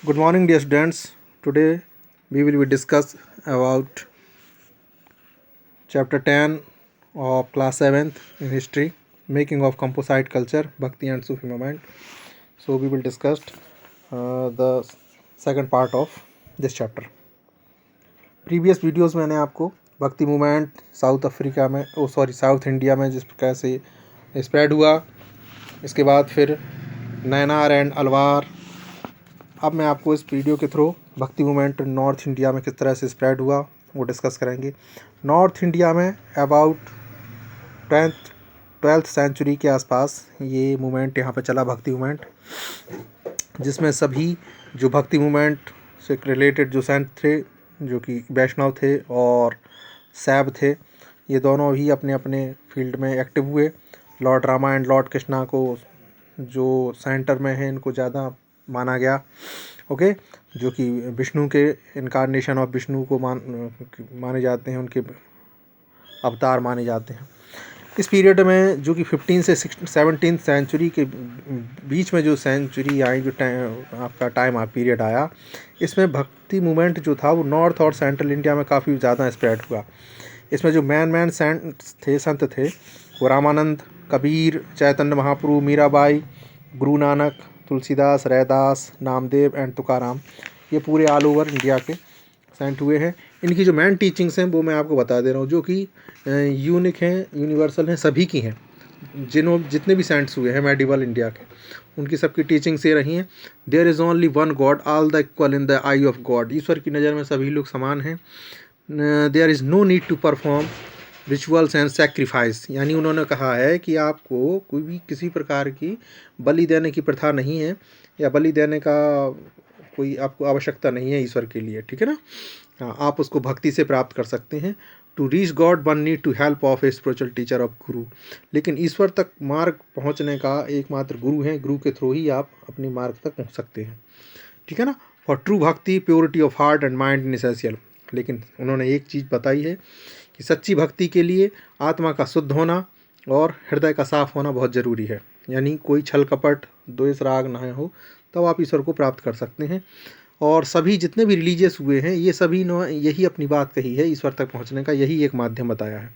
Good morning, dear students. Today we will be discuss about chapter 10 of class 7th in history, making of composite culture, Bhakti and Sufi movement. So we will discuss the second part of this chapter. Previous videos में मैंने आपको भक्ति movement south India में जिस प्रकार से spread हुआ, इसके बाद फिर नैनार एंड अलवार। अब मैं आपको इस वीडियो के थ्रू भक्ति मूवमेंट नॉर्थ इंडिया में किस तरह से स्प्रेड हुआ वो डिस्कस करेंगे। नॉर्थ इंडिया में अबाउट 12th सेंचुरी के आसपास ये मूवमेंट यहाँ पे चला, भक्ति मूवमेंट, जिसमें सभी जो भक्ति मूवमेंट से रिलेटेड जो सेंट थे, जो कि वैष्णव थे और शैव थे, ये दोनों ही अपने अपने फील्ड में एक्टिव हुए। Lord Rama and Lord Krishna को जो सेंटर में है इनको ज़्यादा माना गया, ओके, जो कि विष्णु के इनकारनेशन ऑफ विष्णु को माने जाते हैं, उनके अवतार माने जाते हैं। इस पीरियड में जो कि 15 से 17th सेंचुरी के बीच में जो सेंचुरी आई, जो आपका टाइम पीरियड आया, इसमें भक्ति मूवमेंट जो था वो नॉर्थ और सेंट्रल इंडिया में काफ़ी ज़्यादा स्प्रेड हुआ। इसमें जो मैन संत थे वो रामानंद, कबीर, चैतन्य महाप्रभु, मीराबाई, गुरु नानक, तुलसीदास, रैदास, नामदेव एंड तुकाराम, ये पूरे ऑल ओवर इंडिया के सेंट हुए हैं। इनकी जो मेन टीचिंग्स हैं वो मैं आपको बता दे रहा हूँ, जो कि यूनिक हैं, यूनिवर्सल हैं, सभी की हैं। जितने भी सेंट्स हुए हैं मेडिवल इंडिया के, उनकी सबकी टीचिंग्स ये रही हैं। There is only one God, all the equal in the eye of God. ईश्वर की नज़र में सभी लोग समान हैं। There is no need to perform rituals and sacrifice, यानी उन्होंने कहा है कि आपको कोई भी किसी प्रकार की बलि देने की प्रथा नहीं है, या बलि देने का कोई आपको आवश्यकता नहीं है ईश्वर के लिए, ठीक है ना। हाँ, आप उसको भक्ति से प्राप्त कर सकते हैं। To reach God one need to help of a spiritual teacher of guru, लेकिन ईश्वर तक मार्ग पहुंचने का एकमात्र गुरु है, गुरु के थ्रू ही आप अपने मार्ग तक पहुंच सकते हैं, ठीक है ना। For true bhakti purity of heart and mind essential, लेकिन उन्होंने एक चीज़ बताई है कि सच्ची भक्ति के लिए आत्मा का शुद्ध होना और हृदय का साफ होना बहुत ज़रूरी है, यानी कोई छल कपट द्वेष राग ना हो, तब आप ईश्वर को प्राप्त कर सकते हैं। और सभी जितने भी रिलीजियस हुए हैं ये सभी ने यही अपनी बात कही है, ईश्वर तक पहुंचने का यही एक माध्यम बताया है।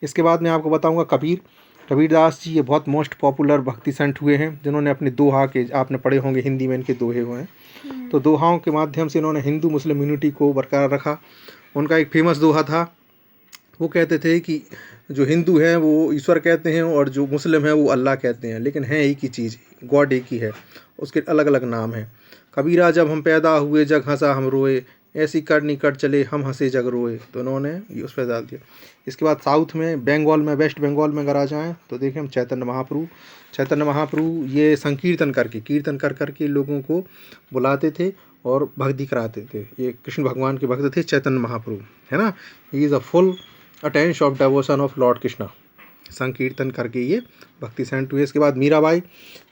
इसके बाद मैं आपको बताऊंगा कबीरदास जी, ये बहुत मोस्ट पॉपुलर भक्ति संत हुए हैं, जिन्होंने अपने दोहा के, आपने पढ़े होंगे हिंदी में इनके दोहे हुए हैं, तो दोहाओं के माध्यम से इन्होंने हिंदू मुस्लिम यूनिटी को बरकरार रखा। उनका एक फेमस दोहा था, वो कहते थे कि जो हिंदू हैं वो ईश्वर कहते हैं और जो मुस्लिम हैं वो अल्लाह कहते हैं, लेकिन है एक ही चीज़, गॉड एक ही है, उसके अलग अलग नाम हैं। कबीरा जब हम पैदा हुए जग हंसा हम रोए, ऐसी करनी कर चले हम हंसे जग रोए, तो उन्होंने ये उस पर डाल दिया। इसके बाद साउथ में, बंगाल में, वेस्ट बंगाल में अगर आ जाएँ तो देखें हम चैतन्य महाप्रभु ये संकीर्तन करके, कीर्तन कर करके लोगों को बुलाते थे और भक्ति कराते थे। ये कृष्ण भगवान के भक्त थे चैतन्य महाप्रभु, है ना। He is a full attention of devotion of Lord Krishna, संकीर्तन करके ये भक्ति सेंट हुए। इसके बाद मीराबाई,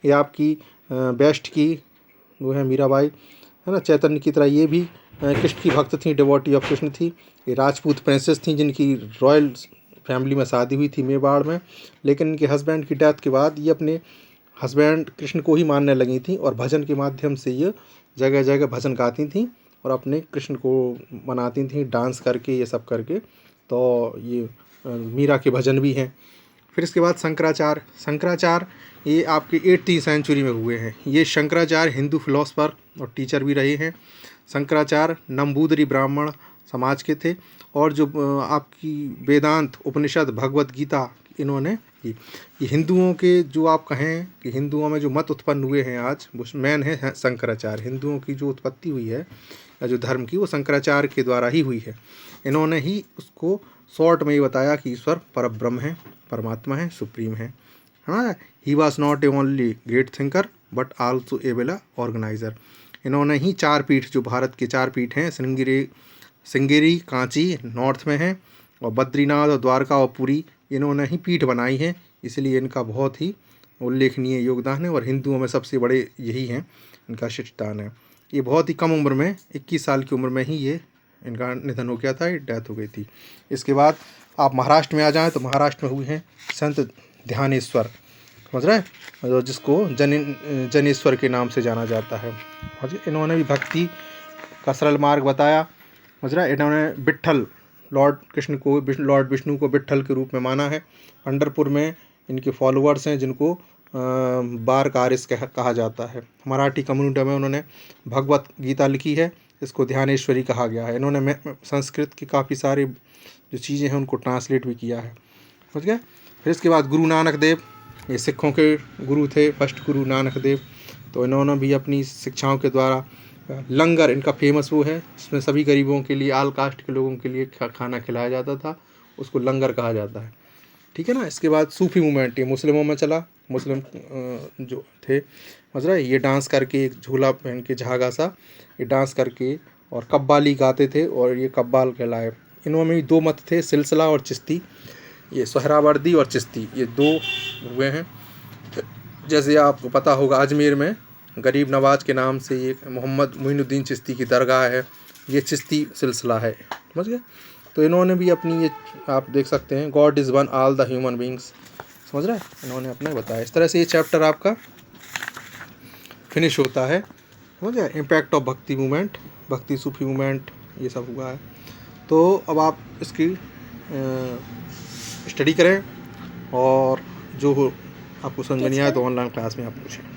ये आपकी वेस्ट की वो है मीराबाई, है ना। चैतन्य की तरह ये भी कृष्ण की भक्त थी, डिवोटी ऑफ कृष्ण थी। ये राजपूत प्रिंसेस थी जिनकी रॉयल फैमिली में शादी हुई थी मेवाड़ में, लेकिन इनके हस्बैंड की डेथ के बाद ये अपने हस्बैंड कृष्ण को ही मानने लगी थी और भजन के माध्यम से ये जगह जगह भजन गाती थी और अपने कृष्ण को मनाती थी, डांस करके, ये सब करके। तो ये मीरा के भजन भी हैं। फिर इसके बाद शंकराचार्य ये आपके 8th सेंचुरी में हुए हैं। ये शंकराचार्य हिंदू फिलोसफर और टीचर भी रहे हैं। शंकराचार्य नंबूदरी ब्राह्मण समाज के थे और जो आपकी वेदांत, उपनिषद, भगवत गीता इन्होंने की। ये हिंदुओं के जो आप कहें कि हिंदुओं में जो मत उत्पन्न हुए हैं आज, वो मेन है शंकराचार्य। हिंदुओं की जो उत्पत्ति हुई है या जो धर्म की, वो शंकराचार्य के द्वारा ही हुई है। इन्होंने ही उसको शॉर्ट में ये बताया कि ईश्वर परब्रह्म है, परमात्मा है, सुप्रीम है। हाँ, he was not A only great thinker but also a well organiser. इन्होंने ही 4 पीठ, जो भारत के 4 पीठ हैं, श्रृंगेरी, कांची नॉर्थ में है, और बद्रीनाथ और द्वारका और पुरी, इन्होंने ही पीठ बनाई है, इसलिए इनका बहुत ही उल्लेखनीय योगदान है और हिंदुओं में सबसे बड़े यही हैं, इनका शीर्षस्थान है। ये बहुत ही कम उम्र में, 21 साल की उम्र में ही ये इनका निधन हो गया था, डेथ हो गई थी। इसके बाद आप महाराष्ट्र में आ जाएं तो महाराष्ट्र में हुए हैं संत ध्यानेश्वर। समझ रहे हैं, जो जिसको जनेश्वर के नाम से जाना जाता है। इन्होंने भी भक्ति का सरल मार्ग बताया। समझ रहे हैं, इन्होंने विट्ठल लॉर्ड विष्णु को विट्ठल के रूप में माना है। पंढरपुर में इनके फॉलोअर्स हैं जिनको बारकारिस कहा जाता है। मराठी कम्युनिटी में उन्होंने भगवत गीता लिखी है, इसको ध्यानेश्वरी कहा गया है। इन्होंने संस्कृत की काफ़ी सारी जो चीज़ें हैं उनको ट्रांसलेट भी किया है। समझ गए। फिर इसके बाद गुरु नानक देव, ये सिखों के गुरु थे, फर्स्ट गुरु नानक देव। तो इन्होंने भी अपनी शिक्षाओं के द्वारा लंगर इनका फेमस वो है, इसमें सभी गरीबों के लिए, आल कास्ट के लोगों के लिए खाना खिलाया जाता था, उसको लंगर कहा जाता है। ठीक है ना। इसके बाद सूफी मूवमेंट, ये मुस्लिमों में चला। मुस्लिम जो थे, समझ रहे, ये डांस करके, एक झोला पहन के झागा सा, ये डांस करके और कव्वाली गाते थे, और ये कव्वाल कहलाए। इनमें भी दो मत थे, सिलसिला और चिश्ती। ये सोहरावर्दी और चिश्ती, ये दो हुए हैं। जैसे आपको पता होगा, अजमेर में गरीब नवाज के नाम से एक मोहम्मद मोइनुद्दीन चिश्ती की दरगाह है, ये चिश्ती सिलसिला है। समझ गए। तो इन्होंने भी अपनी, ये आप देख सकते हैं, God is one all the human beings, समझ रहे हैं, इन्होंने अपने बताया। इस तरह से ये चैप्टर आपका फिनिश होता है। समझ गए। इम्पैक्ट ऑफ भक्ति मूवमेंट, भक्ति सूफी मूवमेंट, ये सब हुआ है। तो अब आप इसकी स्टडी करें, और जो हो आपको समझ में नहीं आया तो ऑनलाइन क्लास में आप पूछें।